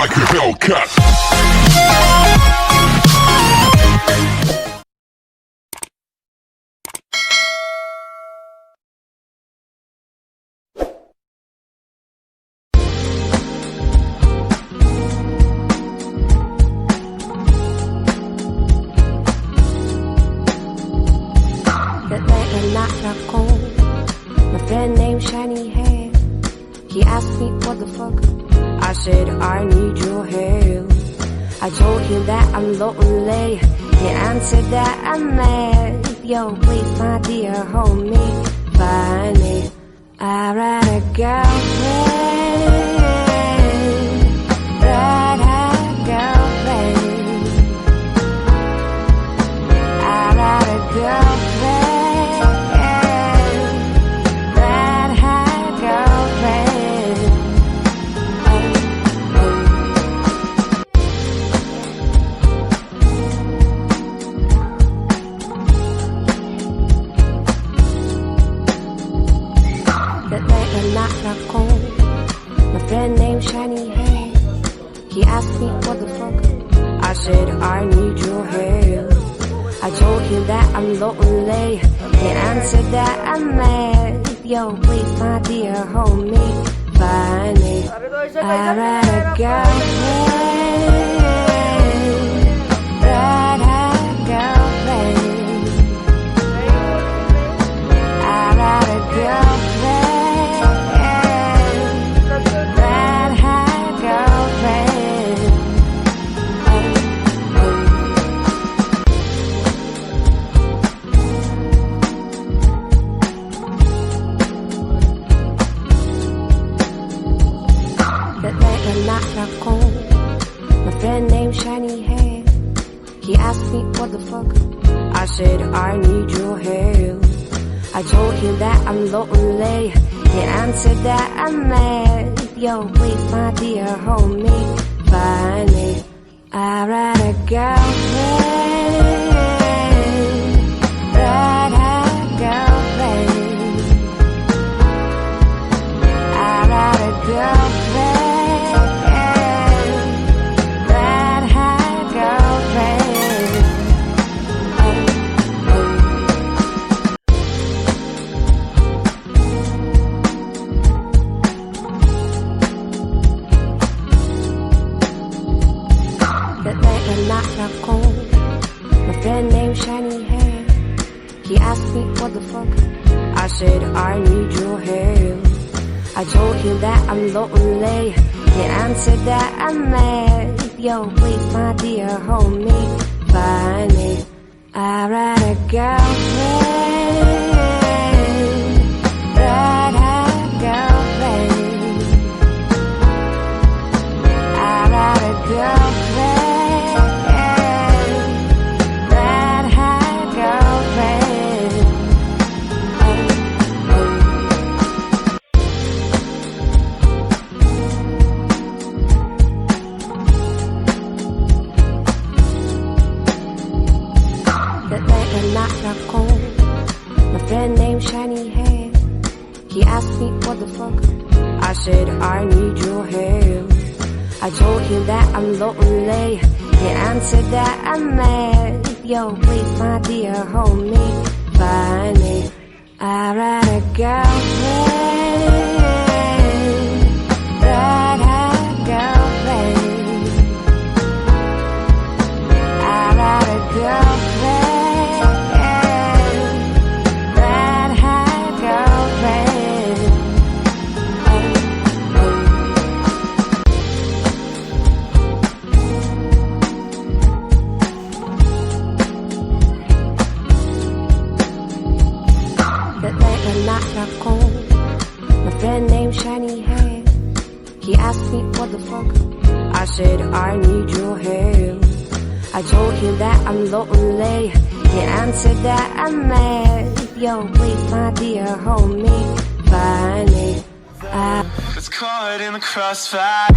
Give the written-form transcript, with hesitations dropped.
like a Hellcat. That night when I got cold, my friend named Shiny Hair, he asked me what the fuck. I said I need your help. I told him that I'm lonely. He answered that I'm mad. Yo, please, my dear homie, find me. I write a girlfriend, write a girlfriend. I write a girlfriend. That night when I got cold, my friend named Shiny Hair, he asked me what the fuck. I said I need your help. I told him that I'm lonely. He answered that I'm mad. Yo, please, my dear homie, find me. I write a girlfriend, write a girlfriend. I write a girlfriend. That night when I got cold, my friend named Shiny Hair, he asked me what the fuck. I said I need your help. I told him that I'm lonely. He answered that I'm mad. Yo, please, my dear homie, find me. I write a girlfriend, write a girlfriend. I write a girlfriend. That night when I got cold, my friend named Shiny Hair, he asked me what the fuck. I said I need your help. I told him that I'm lonely. He answered that I'm mad. Yo, please, my dear homie, find me. I write a girlfriend, write a girlfriend. I write a girlfriend. That night when I got cold, my friend named Shiny Hair, he asked me what the fuck. I said I need your help. I told him that I'm lonely. He answered that I'm mad. Yo, please, my dear homie, find me. I write a girlfriend, write a girlfriend. I write a girlfriend. That night when I got cold, my friend named Shiny Hair, he asked me what the fuck. I said I need your help. I told him that I'm lonely. He answered that I'm mad. Yo, please, my dear homie, find me. It's caught in the crossfire.